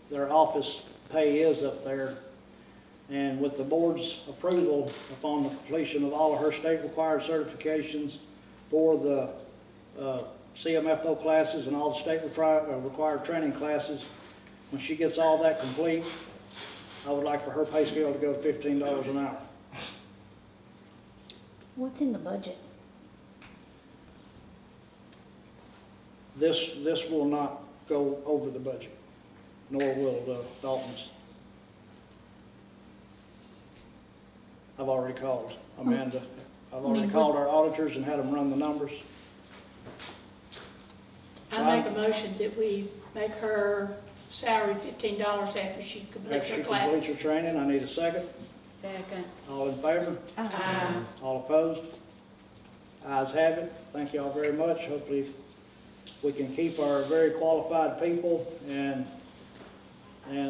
their office pay is up there. And with the board's approval upon the completion of all of her state required certifications for the CMFO classes and all the state required training classes, when she gets all that complete, I would like for her pay scale to go to $15 an hour. What's in the budget? This will not go over the budget, nor will Dalton's. I've already called Amanda. I've already called our auditors and had them run the numbers. I make a motion that we make her salary $15 after she completes After her she class. completes her training, I need a second. Second. All in favor? Aye. All opposed? Ayes have it. Thank you all very much. Hopefully we can keep our very qualified people, and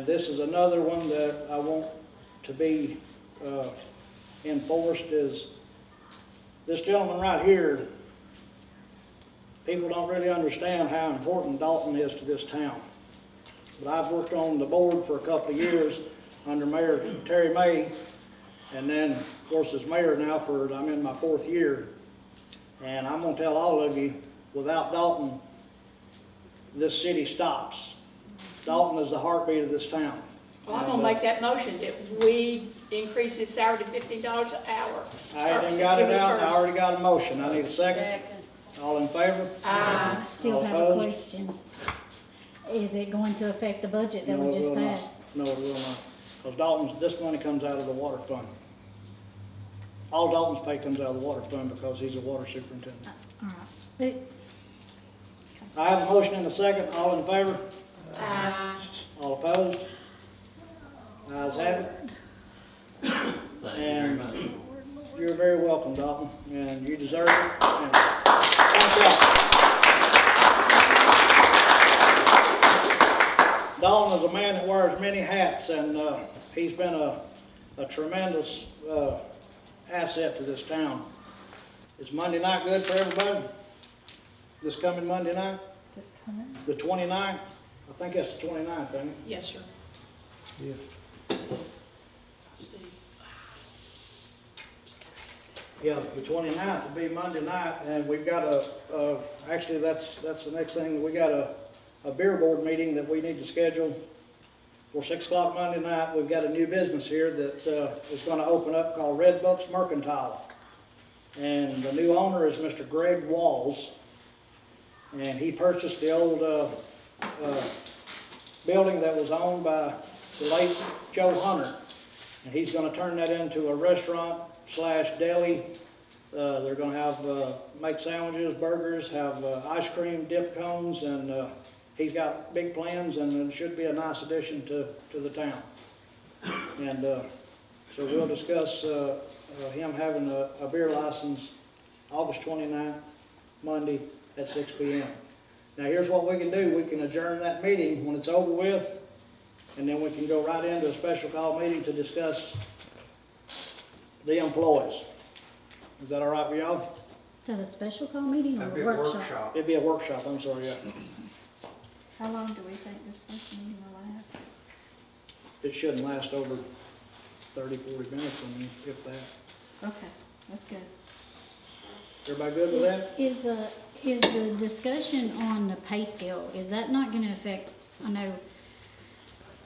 this is another one that I want to be enforced. Is this gentleman right here. People don't really understand how important Dalton is to this town. But I've worked on the board for a couple of years under Mayor Terry May, And then, of course, as mayor now I'm in my 4th year, and I'm gonna tell all of you, without Dalton, this city stops. Dalton is the heartbeat of this town. Well, I'm gonna make that motion that we increase his salary to $15 an hour. I haven't got it out, I already got a motion, I need a second. All in favor? I still All have a opposed? question. Is it going to affect the budget that No, we it just will not. passed? No, it will not, because Dalton's, this money comes out of the water fund. All Dalton's pay comes out of the water fund because he's a water superintendent. All right. I have a motion and a second, all in favor? All opposed? Ayes have it. Thank you very much. You're very welcome, Dalton, and you deserve it. And thank y'all. Dalton is a man that wears many hats, and he's been a tremendous asset to this town. Is Monday night good for everybody? This coming Monday night? This coming? The 29th? I think that's the 29th, ain't it? Yes, sir. Yes. Yeah, the 29th will be Monday night, and we've got actually that's the next thing, we got a beer board meeting that we need to schedule for 6 o'clock Monday night. We've got a new business here that is gonna open up called Red Bucks Mercantile. And the new owner is Mr. Greg Walls, and he purchased the old building that was owned by the late Joe Hunter. And he's gonna turn that into a restaurant / deli. They're gonna have, make sandwiches, burgers, have ice cream, dip cones, and he's got big plans, and it should be a nice addition to the town. And so we'll discuss him having a beer license August 29th, Monday at 6 p.m. Now here's what we can do. We can adjourn that meeting when it's over with, and then we can go right into a special call meeting to discuss the employees. Is that all right with y'all? Is that a special call meeting or That'd be a a workshop? workshop. It'd be a workshop, I'm sorry, yeah. How long do we think this first meeting will last? It shouldn't last over 30, 40 minutes, I mean, if that. Okay, that's good. Everybody good with that? Is the discussion on the pay scale, is that not gonna affect, I know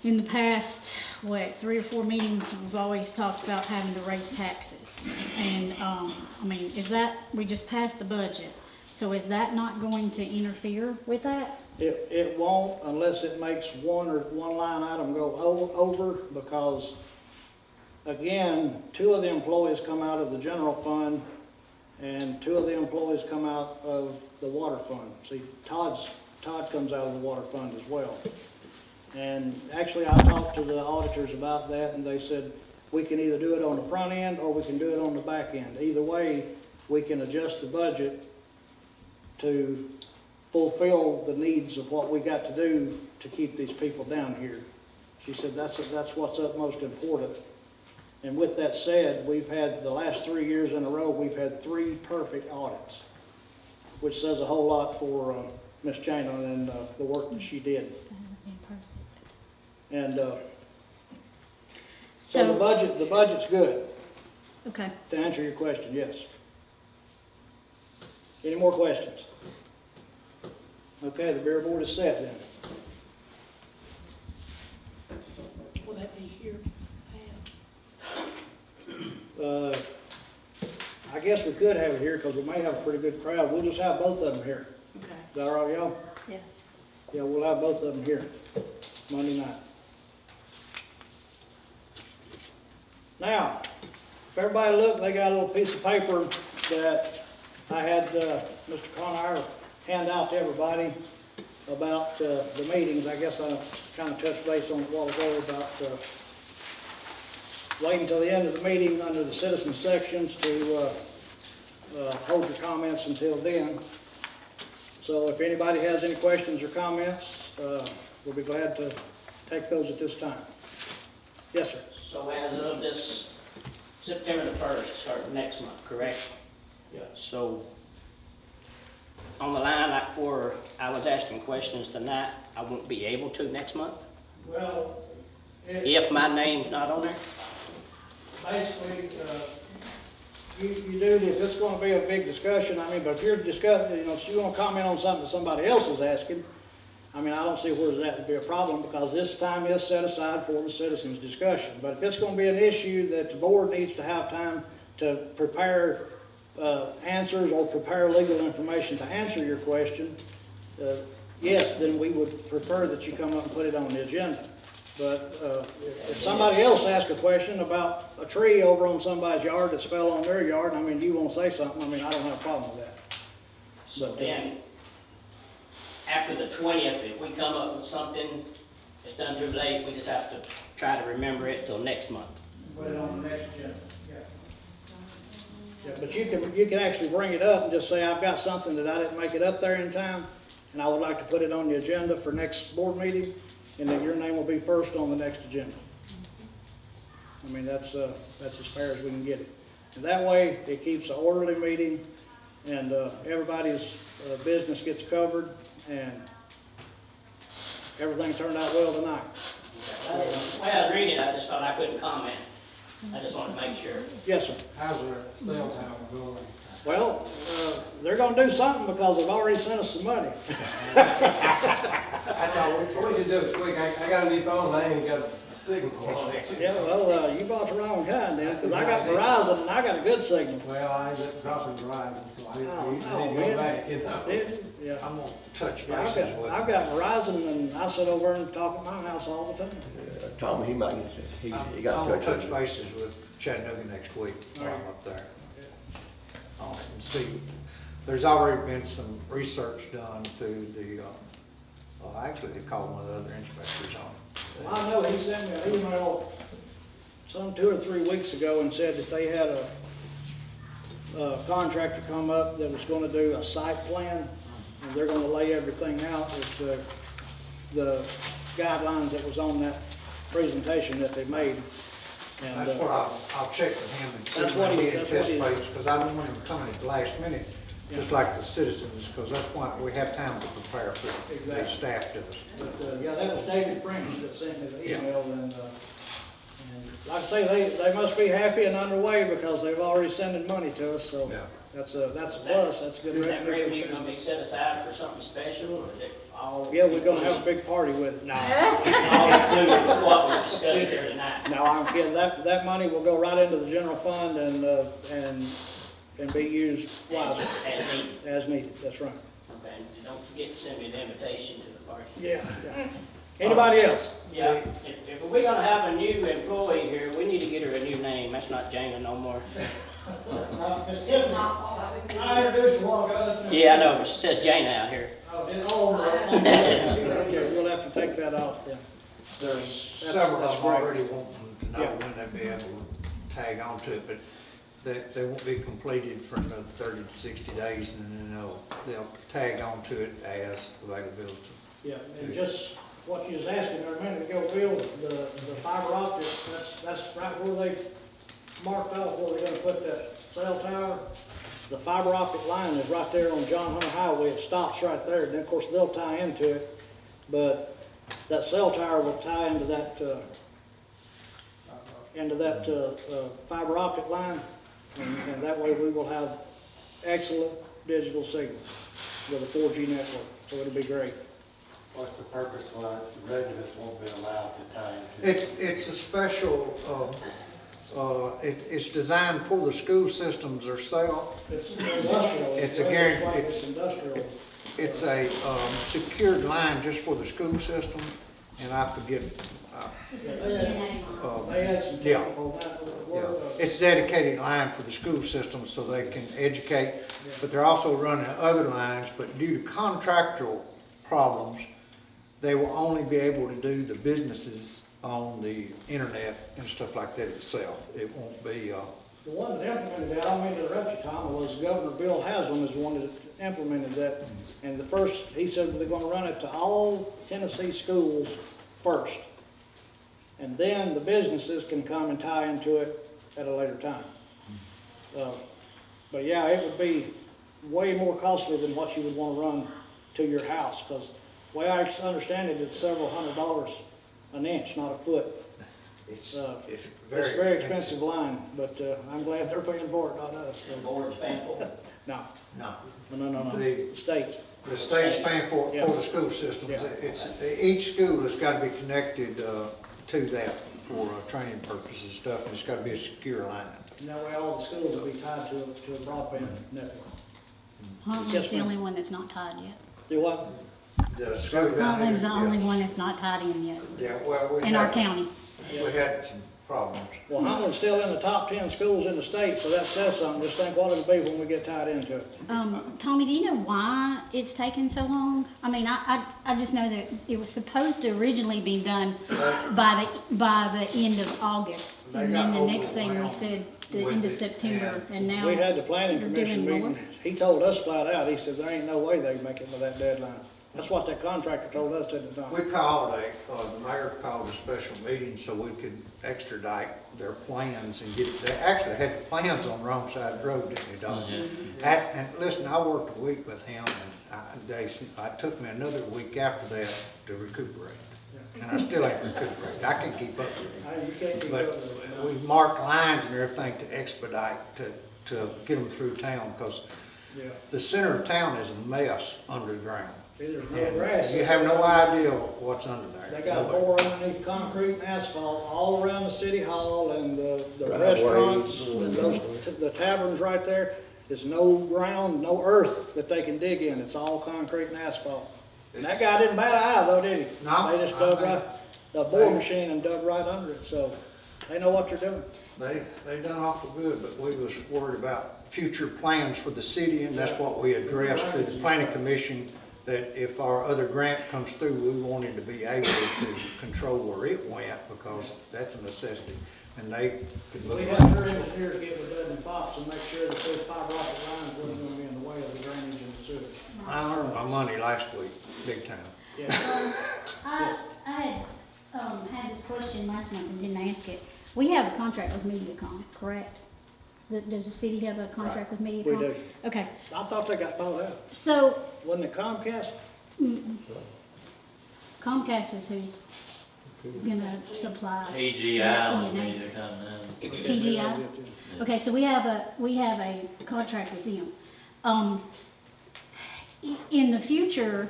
in the past, 3 or 4 meetings, we've always talked about having to raise taxes. And, I mean, is that, we just passed the budget, so is that not going to interfere with that? It won't unless it makes one line item go over, because again, 2 of the employees come out of the general fund and 2 of the employees come out of the water fund. See, Todd comes out of the water fund as well. And actually, I talked to the auditors about that, and they said, we can either do it on the front end or we can do it on the back end. Either way, we can adjust the budget to fulfill the needs of what we got to do to keep these people down here. She said, that's what's most important. And with that said, we've had, the last 3 years in a row, we've had 3 perfect audits, which says a whole lot for Ms. Janet and the work that she did. And so the budget's good. Okay. To answer your question, yes. Any more questions? Okay, the beer board is set then. Will that be here? I guess we could have it here because we may have a pretty good crowd. We'll just have both of them here. Okay. Is that all right, y'all? Yes. Yeah, we'll have both of them here Monday night. Now, if everybody look, they got a little piece of paper that I had Mr. Conar hand out to everybody about the meetings. I guess I kind of touched base on it a while ago about waiting until the end of the meeting under the citizen sections to hold your comments until then. So if anybody has any questions or comments, we'll be glad to take those at this time. Yes, sir. So as of this September the 1st, starting next month, correct? Yeah. So on the line like where I was asking questions tonight, I won't be able to next month? Well, If my name's not on there? basically, you do, if it's gonna be a big discussion, I mean, but if you're discussing, if you wanna comment on something that somebody else is asking, I mean, I don't see where that would be a problem, because this time is set aside for the citizens' discussion. But if it's gonna be an issue that the board needs to have time to prepare, answers or prepare legal information to answer your question, yes, then we would prefer that you come up and put it on the agenda. But if somebody else asks a question about a tree over on somebody's yard that's fell on their yard, I mean, you won't say something, I mean, I don't have a problem with that. So then, after the 20th, if we come up with something that's done too late, we just have to try to remember it till next month. Put it on the next agenda, yeah. Yeah, but you can actually bring it up and just say, I've got something that I didn't make it up there in time, and I would like to put it on the agenda for next board meeting, and then your name will be first on the next agenda. I mean, that's as fair as we can get it. And that way, it keeps an orderly meeting, and everybody's business gets covered, and everything turned out well tonight. The way I read it, I just thought I couldn't comment. I just wanted to make sure. Yes, sir. How's our cell tower going? Well, they're gonna do something because they've already sent us some money. I thought we could do it quick. I got a new phone, I ain't got a signal on it. Yeah, well, you bought the wrong kind then, because I got Verizon and I got a good signal. Well, I ended up dropping Verizon, so I Oh, need no, to go man. back, you know. Yeah. I'm gonna touch Yeah, bases with I've got Verizon, and I sit over and talk at my house all the time. Tommy, he might, he got I'll to touch touch with me. bases with Chattanooga next week while I'm up there. On it and see, there's already been some research done through the, actually they called one of the other inspectors on it. Well, I know he sent me an email some 2 or 3 weeks ago and said that they had a contractor come up that was gonna do a site plan, and they're gonna lay everything out with the guidelines that was on that presentation that they made. And, That's what I'll check with him and see That's what when he- he that's what he- anticipates, because I don't want him coming at the last minute, just like the citizens, because that's why we have time to prepare for it. The Exactly. staff does. But, yeah, that was David Prince that sent me the Yeah. email, and like I say, they must be happy and underway because they've already sending money to us, so Yeah. that's a plus, that's good Is that revenue revenue. gonna be set aside for something special, or is it all? Yeah, we're gonna have a big party with it. No, All included with what was discussed here tonight? no, I'm kidding, that money will go right into the general fund and be used wisely, As needed. as needed, that's right. Okay, and don't forget to send me the invitation to the party. Yeah. Anybody else? Yeah, if we're gonna have a new employee here, we need to get her a new name. That's not Jana no more. Ms. Tiffany, I introduced you a while ago. Yeah, I know, but she says Jana out here. Okay, we'll have to take that off then. There's That's- several that's of them great. already wanting to know Yeah. when they'll be able to tag on to it, but they won't be completed for another 30 to 60 days, and then they'll tag on to it as availability. Yeah, and just what you was asking there a minute ago, Bill, the fiber optic, that's right where they marked off where they're gonna put that cell tower. The fiber optic line is right there on John Hunter Highway, it stops right there, and then of course they'll tie into it, but that cell tower will tie into that fiber optic line, and that way we will have excellent digital signal with a 4G network, so it'll be great. What's the purpose why residents won't be allowed to tie into? It's a special, it's designed for the school systems themselves. It's industrial. It's a guarantee, It's industrial. it's a secured line just for the school system, and I forget, It's a DNA line. They had some Yeah. technical, yeah. It's dedicated line for the school system so they can educate, but they're also running other lines, but due to contractual problems, they will only be able to do the businesses on the internet and stuff like that itself. It won't be, the one that implemented that, I don't mean to interrupt you, Tom, was Governor Bill Haslam is the one that implemented that. And the first, he said they're gonna run it to all Tennessee schools first. And then the businesses can come and tie into it at a later time. But yeah, it would be way more costly than what you would wanna run to your house, because the way I understand it, it's several $100s an inch, not a foot. It's It's very a very expensive line, but I'm glad they're paying for it, not us. The board's paying for it. No, No, no. The- State. the state's paying for Yeah. the school systems. Yeah. Each school has got to be connected to that for training purposes and stuff, and it's got to be a secure line. And that way all the schools will be tied to a broadband network. Huntland's Yes, the ma'am. only one that's not tied yet. Do what? The school down Huntland's the here, only yeah. one that's not tied in yet, Yeah, well, in our county. we had some problems. Well, Huntland's still in the top 10 schools in the state, so that says something. Just think what it'll be when we get tied into it. Tommy, do you know why it's taken so long? I mean, I just know that it was supposed to originally be done by the end of August. They And then got the next thing we overwhelmed said, the with end of it, September, and now. We had the planning they're commission doing more. meeting. He told us flat out, he said, there ain't no way they can make it by that deadline. That's what that contractor told us at the time. We called the mayor called a special meeting so we could extradite their plans and they actually had the plans on the wrong side of the road, didn't they, Don? And listen, I worked a week with him and I took me another week after that to recuperate. And I still ain't recuperated. I can't keep up with him. You can't keep But up with it. No. we marked lines and everything to expedite, to get them through town, because Yeah. the center of town is a mess under the ground. There's no And grass. you have no idea what's under there. They got a Nobody. bore underneath concrete and asphalt all around the city hall and the Driveways. restaurants, and those, the taverns right there. There's no ground, no earth that they can dig in. It's all concrete and asphalt. And that guy didn't bat an eye though, did he? No, They just I dug think- right, the bore machine and dug right under it, so they know what they're doing. They done awful good, but we was worried about future plans for the city, and that's what we addressed to the planning commission, that if our other grant comes through, we wanted to be able to control where it went, because that's a necessity, and they could look. We had their engineers get with Dudley Fox and make sure that those fiber optic lines wasn't gonna be in the way of the drainage and the sewage. I earned my money last week, big time. Yeah. I had this question last month and didn't ask it. We have a contract with MediaCom, correct? Does the city have a contract with MediaCom? We do. Okay, I thought they got bought out. so Wasn't it Comcast? Comcast is who's gonna supply. AGI will Yeah. need to come in. TGI? Okay, so we have a contract with them. In the future,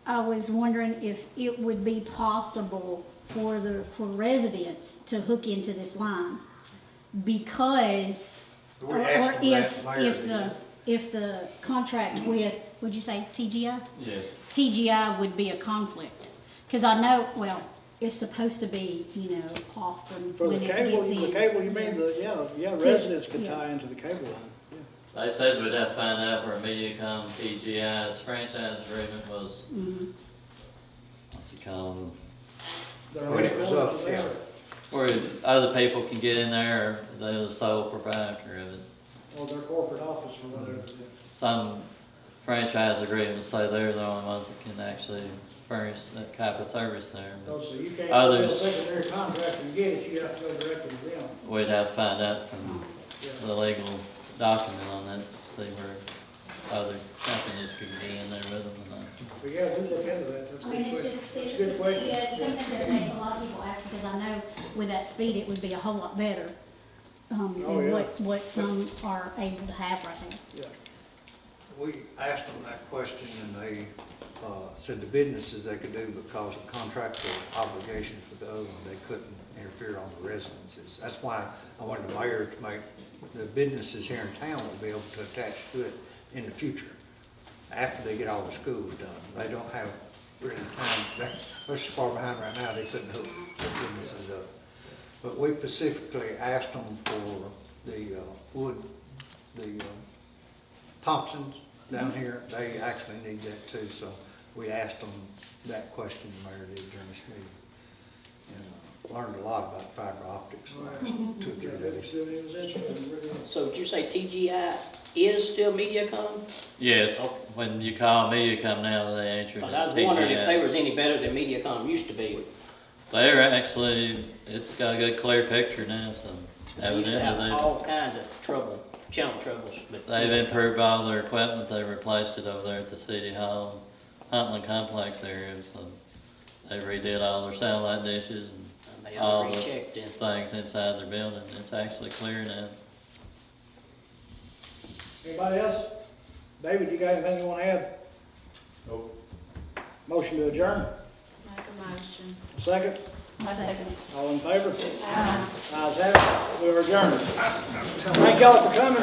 I was wondering if it would be possible for residents to hook into this line, because, We or asked them if, that, Mayor, if the contract with, would you say TGI? Yes. TGI would be a conflict, because I know, well, it's supposed to be, awesome For when the it cable, gets in. you mean, residents could yeah. tie into the cable line. They said we'd have to find out where MediaCom TGI's franchise agreement was, Mhm. what's it called? When it was up, yeah. Where other people can get in there, or they're the sole proprietor of it. Or their corporate office or whatever. Some franchise agreements say they're the only ones that can actually furnish that type of service there. Oh, so you can't Others- go to a secondary contract and get it, you have to go directly to them. We'd have to find out from the legal document on that, to see where other companies could be in there with them or not. But yeah, we look into that. That's a I mean, good it's question. just, That's a it's, good question. yeah, it's something that a lot of people ask, because I know with that speed, it would be a whole lot better, Oh, than yeah. what some are able to have right now. Yeah. We asked them that question, and they said the businesses they could do, because of contractual obligations with the other one, they couldn't interfere on the residences. That's why I wanted the mayor to make the businesses here in town will be able to attach to it in the future, after they get all the schools done. They don't have really time, they're so far behind right now, they couldn't hook the businesses up. But we specifically asked them for the Thompsons down here, they actually need that too, so we asked them that question, the mayor did during this meeting. And learned a lot about fiber optics the last 2 or 3 days. So did you say TGI is still MediaCom? Yes, when you call MediaCom now, they answer I as was wondering if they TGI. was any better than MediaCom used to be. They're actually, it's got a good clear picture now, so They used to have evidently all kinds of trouble, channel troubles, but. they've improved all their equipment. They replaced it over there at the city hall, Huntland complex area, so They redid all their satellite dishes And and they all already the checked in. things inside their building. It's actually clear now. Anybody else? David, you got anything you want to add? Nope. Motion to adjourn. Make a motion. Second? I'll second. All in favor? Ayes have it. We are adjourned. Thank y'all for coming.